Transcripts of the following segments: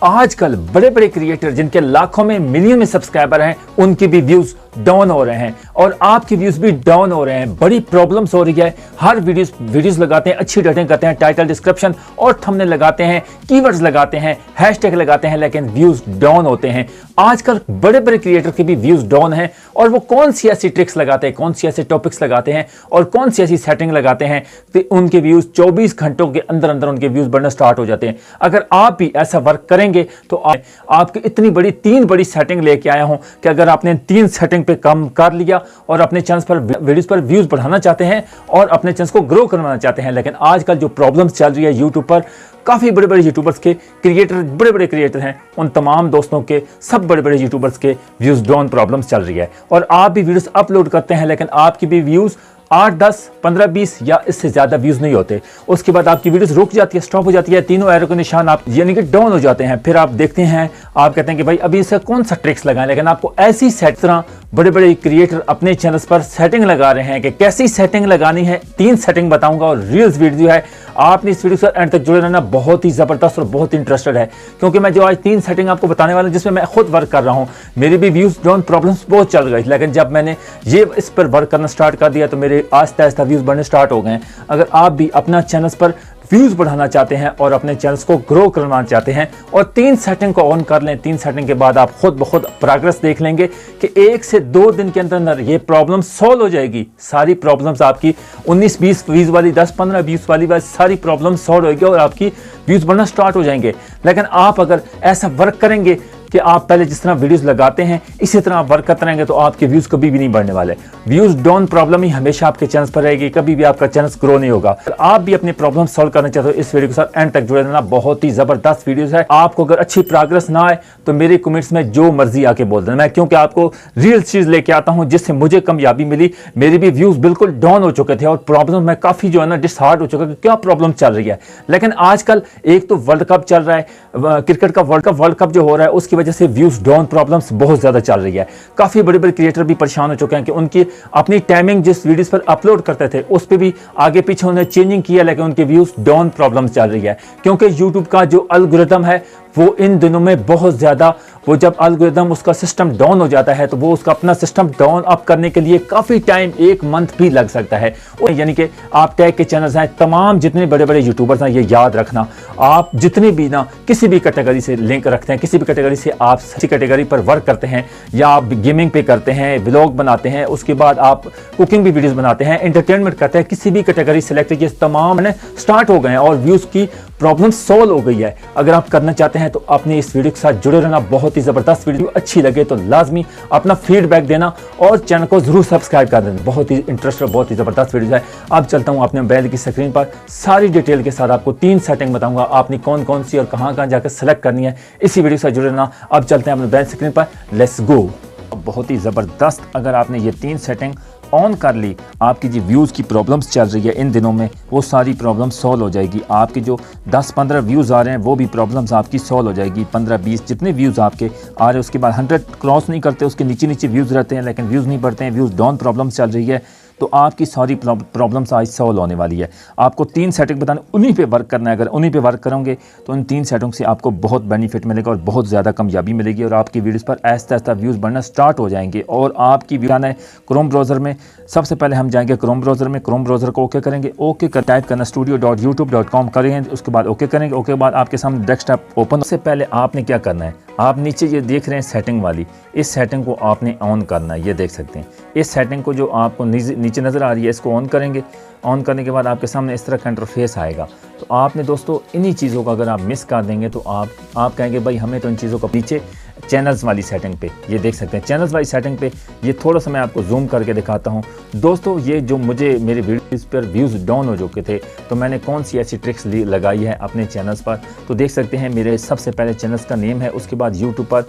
आजकल बड़े बड़े क्रिएटर जिनके लाखों में मिलियन में सब्सक्राइबर हैं उनके भी व्यूज डाउन हो रहे हैं और आपके व्यूज भी डाउन हो रहे हैं। बड़ी प्रॉब्लम्स हो रही है। हर वीडियोस लगाते हैं, अच्छी एडिटिंग करते हैं, टाइटल डिस्क्रिप्शन और थंबनेल लगाते हैं, कीवर्ड्स लगाते हैं, हैशटैग लगाते हैं, लेकिन व्यूज डाउन होते हैं। आजकल बड़े बड़े क्रिएटर के भी व्यूज डाउन हैं और वो कौन सी ऐसी ट्रिक्स लगाते हैं, कौन सी ऐसे टॉपिक्स लगाते हैं और कौन सी ऐसी सेटिंग लगाते हैं कि उनके व्यूज 24 घंटों के अंदर अंदर उनके व्यूज बढ़ना स्टार्ट हो जाते हैं। अगर आप भी ऐसा वर्क करेंगे तो आपकी इतनी बड़ी 3 बड़ी सेटिंग लेके आया हूं कि अगर आपने 3 सेटिंग पे काम कर लिया और अपने चैनल पर वीडियोस पर व्यूज बढ़ाना चाहते हैं और अपने चैनल को ग्रो करवाना चाहते हैं, लेकिन आजकल जो प्रॉब्लम्स चल रही है यूट्यूब पर, काफी बड़े बड़े यूट्यूबर्स के क्रिएटर, बड़े बड़े क्रिएटर हैं, उन तमाम दोस्तों के, सब बड़े बड़े यूट्यूबर्स के व्यूज डाउन प्रॉब्लम्स चल रही है। और आप भी वीडियोस अपलोड करते हैं लेकिन आपकी भी व्यूज 8, 10, 15, 20 या इससे ज्यादा व्यूज नहीं होते। उसके बाद आपकी वीडियोस रुक जाती है, स्टॉप हो जाती है, तीनों एरो के निशान आप यानी कि डाउन हो जाते हैं। फिर आप देखते हैं, आप कहते हैं कि भाई अभी इसका कौन सा ट्रिक्स लगाएं, लेकिन आपको ऐसी तरह बड़े बड़े क्रिएटर अपने चैनल्स पर सेटिंग लगा रहे हैं कि कैसी सेटिंग लगानी है। 3 सेटिंग बताऊंगा और रील्स वीडियो है, आपने इस वीडियो से एंड तक जुड़े रहना। बहुत ही जबरदस्त और बहुत इंटरेस्टेड है क्योंकि मैं जो आज 3 सेटिंग आपको बताने वाला हूं जिसमें मैं खुद वर्क कर रहा हूं। मेरी भी व्यूज डाउन प्रॉब्लम्स बहुत चल गई, लेकिन जब मैंने ये इस पर वर्क करना स्टार्ट कर दिया तो मेरे आहिस्ता आहिस्ता व्यूज बढ़ने स्टार्ट हो गए। अगर आप भी अपना चैनल्स पर व्यूज बढ़ाना चाहते हैं और अपने चैनल्स को ग्रो करना चाहते हैं और 3 सेटिंग को ऑन कर लें, 3 सेटिंग के बाद आप खुद ब खुद प्रोग्रेस देख लेंगे कि 1 से 2 दिन के अंदर अंदर ये प्रॉब्लम सॉल्व हो जाएगी। सारी प्रॉब्लम्स आपकी 19, 20 व्यूज वाली, 10, 15, 20 वाली सारी प्रॉब्लम सॉल्व होगी और आपकी व्यूज बढ़ना स्टार्ट हो जाएंगे। लेकिन आप अगर ऐसा वर्क करेंगे कि आप पहले जिस तरह वीडियोस लगाते हैं इसी तरह आप वर्क करते रहेंगे तो आपके व्यूज कभी भी नहीं बढ़ने वाले। व्यूज डाउन प्रॉब्लम ही हमेशा आपके चैनल पर रहेगी, कभी भी आपका चैनल ग्रो नहीं होगा। आप भी अपनी प्रॉब्लम सॉल्व करना चाहते हो, इस वीडियो के साथ एंड तक जुड़े रहना। बहुत ही जबरदस्त वीडियोस है। आपको अगर अच्छी प्रोग्रेस ना आए तो मेरे कमेंट्स में जो मर्जी आके बोल देना, मैं क्योंकि आपको रियल चीज लेके आता हूं जिससे मुझे कामयाबी मिली। मेरे भी व्यूज बिल्कुल डाउन हो चुके थे और प्रॉब्लम में काफी जो है ना डिसहार्ट हो चुका कि क्या प्रॉब्लम चल रही है। लेकिन आजकल एक तो वर्ल्ड कप चल रहा है, क्रिकेट का वर्ल्ड कप जो हो रहा है उसकी वजह से व्यूज डाउन प्रॉब्लम्स बहुत ज्यादा चल रही है। काफी बड़े बड़े क्रिएटर भी परेशान हो चुके हैं कि उनकी अपनी टाइमिंग जिस वीडियोस पर अपलोड करते थे उस पे भी आगे पीछे उन्होंने चेंजिंग किया, लेकिन उनके व्यूज डाउन प्रॉब्लम्स चल रही है क्योंकि यूट्यूब का जो एल्गोरिथम है वो इन दिनों में बहुत ज्यादा, वो जब एल्गोरिथम उसका सिस्टम डाउन हो जाता है तो वो उसका अपना सिस्टम डाउन अप करने के लिए काफी टाइम, 1 मंथ भी लग सकता है। यानी कि आप टैग के चैनल्स हैं, तमाम जितने बड़े बड़े यूट्यूबर्स हैं, ये याद रखना, आप जितने भी ना किसी भी कैटेगरी से लिंक रखते हैं, किसी भी कैटेगरी से आप किसी कैटेगरी पर वर्क करते हैं या आप गेमिंग पे करते हैं, व्लॉग बनाते हैं, उसके बाद आप कुकिंग भी वीडियोस बनाते हैं, एंटरटेनमेंट करते हैं, किसी भी कैटेगरी सेलेक्ट किए, तमाम स्टार्ट हो गए हैं और व्यूज की प्रॉब्लम सॉल्व हो गई है। अगर आप करना चाहते हैं तो अपने इस वीडियो के साथ जुड़े रहना। बहुत ही जबरदस्त वीडियो, अच्छी लगे तो लाजमी अपना फीडबैक देना और चैनल को जरूर सब्सक्राइब कर देना। बहुत ही इंटरेस्टिंग, बहुत ही जबरदस्त वीडियो है। अब चलता हूं अपने मोबाइल की स्क्रीन पर, सारी डिटेल के साथ आपको 3 सेटिंग बताऊंगा, आपने कौन कौन सी और कहां कहां जाकर सेलेक्ट करनी है। इसी वीडियो के साथ जुड़े रहना। अब चलते हैं अपने मोबाइल स्क्रीन पर, लेट्स गो। बहुत ही जबरदस्त, अगर आपने ये 3 सेटिंग ऑन कर ली, आपकी जो व्यूज़ की प्रॉब्लम्स चल रही है इन दिनों में वो सारी प्रॉब्लम्स सॉल्व हो जाएगी। आपके जो 10-15 व्यूज़ आ रहे हैं वो भी प्रॉब्लम्स आपकी सॉल्व हो जाएगी। 15-20 जितने व्यूज़ आपके आ रहे हैं उसके बाद 100 क्रॉस नहीं करते, उसके नीचे नीचे व्यूज़ रहते हैं लेकिन व्यूज़ नहीं बढ़ते हैं, व्यूज़ डाउन प्रॉब्लम्स चल रही है, तो आपकी सारी प्रॉब्लम्स आज सॉल्व होने वाली है। आपको 3 सेटिंग बताने, उन्हीं पे वर्क करना है। अगर उन्हीं पे वर्क करोगे तो इन 3 सेटिंग से आपको बहुत बेनिफिट मिलेगा और बहुत ज़्यादा कामयाबी मिलेगी और आपकी वीडियोस पर आहिस्ता आहिस्ता व्यूज़ बढ़ना स्टार्ट हो जाएंगे। और आपकी जाना है क्रोम ब्राउज़र में। सबसे पहले हम जाएंगे क्रोम ब्राउज़र में, क्रोम ब्राउज़र को ओके करेंगे, ओके कर टाइप करना studio.youtube.com करेंगे, उसके बाद ओके करेंगे। ओके बाद आपके सामने डेस्कटॉप ओपन। सबसे पहले आपने क्या करना है, आप नीचे ये देख रहे हैं सेटिंग वाली, इस सेटिंग को आपने ऑन करना है। ये देख सकते हैं इस सेटिंग को जो आपको नीचे नज़र आ रही है, इसको ऑन करेंगे। ऑन करने के बाद आपके सामने इस तरह का इंटरफेस आएगा। तो आपने दोस्तों इन्हीं चीज़ों का अगर आप मिस कर देंगे तो आप कहेंगे भाई हमें तो इन चीज़ों को नीचे चैनल्स वाली सेटिंग पे, ये देख सकते हैं चैनल्स वाली सेटिंग पे, ये थोड़ा सा मैं आपको जूम करके दिखाता हूँ दोस्तों। ये जो मुझे मेरे वीडियोस पर व्यूज़ डाउन हो चुके थे तो मैंने कौन सी ऐसी ट्रिक्स लगाई है अपने चैनल्स पर, तो देख सकते हैं मेरे सबसे पहले चैनल्स का नेम है, उसके बाद यूट्यूब पर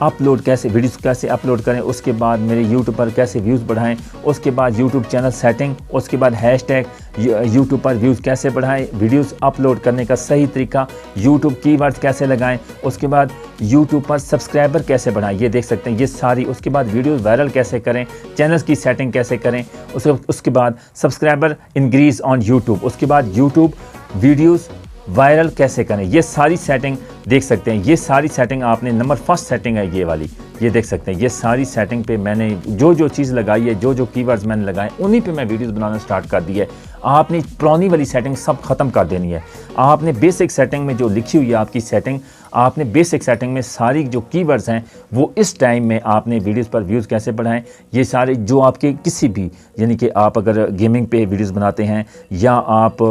अपलोड कैसे वीडियोस कैसे अपलोड करें, उसके बाद मेरे यूट्यूब पर कैसे व्यूज़ बढ़ाएं, उसके बाद यूट्यूब चैनल सेटिंग, उसके बाद हैशटैग यूट्यूब पर व्यूज़ कैसे बढ़ाएं, वीडियोस अपलोड करने का सही तरीका, यूट्यूब कीवर्ड्स कैसे लगाएं, उसके बाद यूट्यूब पर सब्सक्राइबर कैसे बढ़ाएं, ये देख सकते हैं ये सारी, उसके बाद वीडियोस वायरल कैसे करें, चैनल्स की सेटिंग कैसे करें, उसके बाद सब्सक्राइबर इंक्रीज ऑन यूट्यूब, उसके बाद यूट्यूब वीडियोस वायरल कैसे करें, ये सारी सेटिंग देख सकते हैं। ये सारी सेटिंग आपने नंबर फर्स्ट सेटिंग है ये वाली, ये देख सकते हैं। ये सारी सेटिंग पे मैंने जो चीज़ लगाई है, जो कीवर्ड्स मैंने लगाए, उन्हीं पे मैं वीडियोस बनाना स्टार्ट कर दी है। आपने पुरानी वाली सेटिंग सब खत्म कर देनी है। आपने बेसिक सेटिंग में जो लिखी हुई है आपकी सेटिंग, आपने बेसिक सेटिंग में सारी जो कीवर्ड्स हैं वो इस टाइम में आपने वीडियोस पर व्यूज़ कैसे बढ़ाएं, ये सारे जो आपके किसी भी, यानी कि आप अगर गेमिंग पे वीडियोस बनाते हैं या आप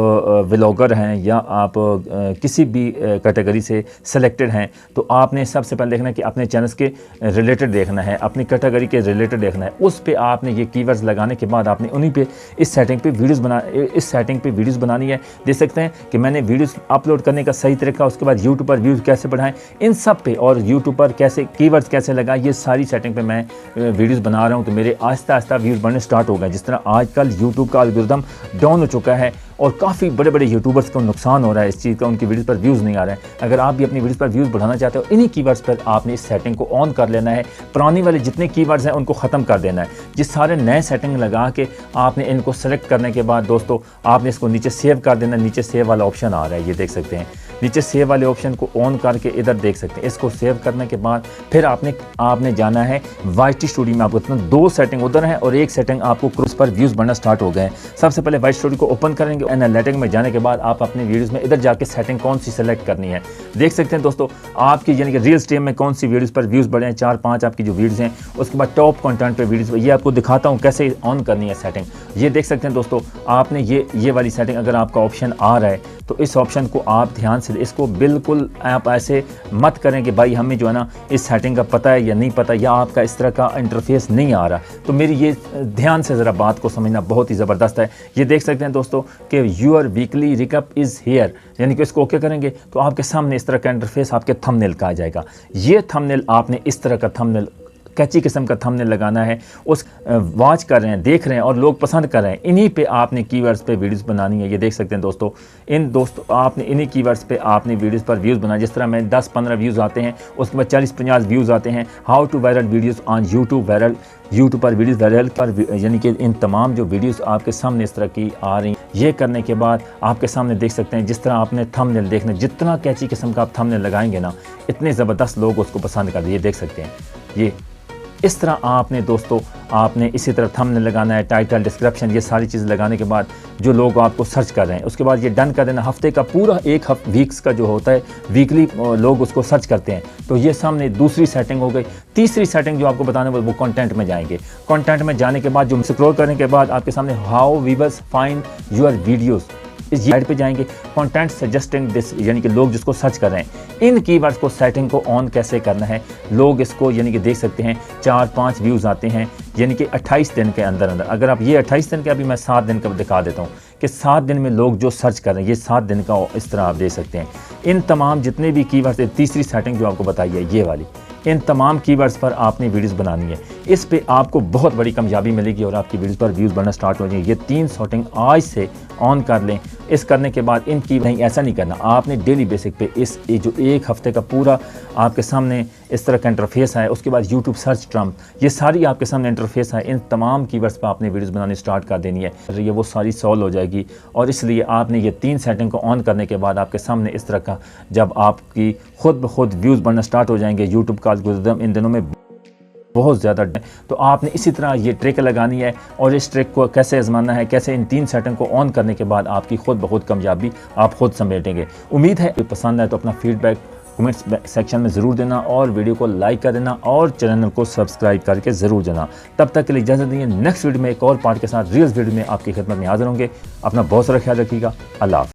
व्लॉगर हैं या आप किसी भी कैटेगरी से सिलेक्टेड हैं, तो आपने सबसे पहले देखना है कि अपने चैनल्स के रिलेटेड देखना है, अपनी कैटेगरी के रिलेटेड देखना है। उस पे आपने ये कीवर्ड्स लगाने के बाद आपने उन्हीं पे इस सेटिंग पे वीडियोस बनानी है। देख सकते हैं कि मैंने वीडियोस अपलोड करने का सही तरीका, उसके बाद यूट्यूब पर व्यूज़ कैसे बढ़ाएं, इन सब पे, और यूट्यूब पर कैसे कीवर्ड्स कैसे लगाएं, ये सारी सेटिंग पे मैं वीडियोस बना रहा हूं। तो मेरे आहिस्ता आहिस्ता व्यूज़ बढ़ने स्टार्ट हो गए। जिस तरह आजकल यूट्यूब का एल्गोरिथम डाउन हो चुका है और काफ़ी बड़े बड़े यूट्यूबर्स को नुकसान हो रहा है इस चीज़ का, उनकी वीडियोस पर व्यूज़ नहीं आ रहे हैं। अगर आप भी अपनी वीडियोस पर व्यूज़ बढ़ाना चाहते हो, इन्हीं कीवर्ड्स पर आपने इस सेटिंग को ऑन कर लेना है। पुरानी वाले जितने कीवर्ड्स हैं उनको ख़त्म कर देना है। जिस सारे नए सेटिंग लगा के आपने इनको सेलेक्ट करने के बाद दोस्तों आपने इसको नीचे सेव कर देना। नीचे सेव वाला ऑप्शन आ रहा है, ये देख सकते हैं। नीचे सेव वाले ऑप्शन को ऑन करके इधर देख सकते हैं। इसको सेव करने के बाद फिर आपने जाना है YT स्टूडियो में। आपको इतना 2 सेटिंग उधर है और 1 सेटिंग आपको क्रूज पर व्यूज़ बढ़ना स्टार्ट हो गए हैं। सबसे पहले YT स्टूडियो को ओपन करेंगे। एनालिटिक्स में जाने के बाद आप अपने वीडियोस में इधर जाके सेटिंग कौन सी सेलेक्ट करनी है देख सकते हैं दोस्तों। आपकी यानी कि रील स्ट्रीम में कौन सी वीडियोस पर व्यूज़ बढ़े हैं, 4-5 आपकी जो वीडियोस हैं। उसके बाद टॉप कंटेंट पे वीडियोस, ये आपको दिखाता हूँ कैसे ऑन करनी है सेटिंग। ये देख सकते हैं दोस्तों, आपने ये वाली सेटिंग अगर आपका ऑप्शन आ रहा है तो इस ऑप्शन को आप ध्यान से, इसको बिल्कुल आप ऐसे मत करें कि भाई हमें जो है ना इस सेटिंग का पता है या नहीं पता, या आपका इस तरह का इंटरफेस नहीं आ रहा। तो मेरी ये ध्यान से ज़रा बात को समझना बहुत ही ज़बरदस्त है। ये देख सकते हैं दोस्तों कि यूर वीकली रिकअप इज़ हेयर, यानी कि इसको ओके करेंगे तो आपके सामने इस तरह का इंटरफेस आपके थंबनेल का आ जाएगा। ये थंबनेल आपने इस तरह का थंबनेल, कैची किस्म का थंबनेल लगाना है। उस वॉच कर रहे हैं, देख रहे हैं और लोग पसंद कर रहे हैं, इन्हीं पे आपने कीवर्ड्स पे वीडियोस बनानी है। ये देख सकते हैं दोस्तों, आपने इन्हीं कीवर्ड्स पे आपने वीडियोस पर व्यूज़ बनाए। जिस तरह मैं 10-15 व्यूज़ आते हैं, उसके बाद 40-50 व्यूज़ आते हैं। How to viral videos on YouTube पर वीडियोस वायरल पर, यानी कि इन तमाम जो वीडियोस आपके सामने इस तरह की आ रही, ये करने के बाद आपके सामने देख सकते हैं जिस तरह आपने थंबनेल देखना, जितना कैची किस्म का आप थंबनेल लगाएंगे ना, इतने ज़बरदस्त लोग उसको पसंद कर दिए। देख सकते हैं ये इस तरह आपने दोस्तों आपने इसी तरह थंबनेल लगाना है, टाइटल, डिस्क्रिप्शन, ये सारी चीज़ लगाने के बाद जो लोग आपको सर्च कर रहे हैं, उसके बाद ये डन कर देना। हफ्ते का पूरा एक वीक्स का जो होता है, वीकली लोग उसको सर्च करते हैं। तो ये सामने दूसरी सेटिंग हो गई। तीसरी सेटिंग जो आपको बताना है वो कंटेंट में जाएंगे। कंटेंट में जाने के बाद जो स्क्रॉल करने के बाद आपके सामने how viewers find your videos, इस साइड पे जाएंगे। कंटेंट सजेस्टिंग दिस, यानी कि लोग जिसको सर्च कर रहे हैं, इन कीवर्ड्स को सेटिंग को ऑन कैसे करना है। लोग इसको यानी कि देख सकते हैं 4-5 व्यूज़ आते हैं, यानी कि 28 दिन के अंदर। अगर आप ये 28 दिन के, अभी मैं 7 दिन का दिखा देता हूँ कि 7 दिन में लोग जो सर्च कर रहे हैं, ये 7 दिन का इस तरह आप देख सकते हैं। इन तमाम जितने भी कीवर्ड्स, तीसरी सेटिंग जो आपको बताई है ये वाली, इन तमाम कीवर्ड्स पर आपने वीडियोस बनानी है। इस पे आपको बहुत बड़ी कामयाबी मिलेगी और आपकी वीडियोस पर व्यूज़ बढ़ना स्टार्ट हो जाएंगे। ये 3 सेटिंग आज से ऑन कर लें। इस करने के बाद इनकी नहीं, ऐसा नहीं करना, आपने डेली बेसिक पे ये जो 1 हफ्ते का पूरा आपके सामने इस तरह का इंटरफेस है। उसके बाद यूट्यूब सर्च टर्म, ये सारी आपके सामने इंटरफेस है। इन तमाम कीवर्ड्स पर आपने वीडियोस बनानी स्टार्ट कर देनी है, ये वो सारी सॉल्व हो जाएगी। और इसलिए आपने ये 3 सेटिंग को ऑन करने के बाद आपके सामने इस तरह का, जब आपकी खुद ब खुद व्यूज़ बढ़ना स्टार्ट हो जाएंगे, यूट्यूब का एल्गोरिथम इन दिनों में बहुत ज़्यादा, तो आपने इसी तरह ये ट्रिक लगानी है। और इस ट्रिक को कैसे आजमाना है, कैसे इन 3 सेटिंग को ऑन करने के बाद आपकी खुद ब खुद कामयाबी आप खुद समेटेंगे। उम्मीद है पसंद है तो अपना फीडबैक कमेंट्स सेक्शन में ज़रूर देना और वीडियो को लाइक कर देना और चैनल को सब्सक्राइब करके ज़रूर देना। तब तक के लिए इजाज़त दीजिए। नेक्स्ट वीडियो में एक और पार्ट के साथ, रियल वीडियो में आपकी खिदमत में हाजिर होंगे। अपना बहुत सारा ख्याल रखिएगा। अल्लाह हाफ़िज़।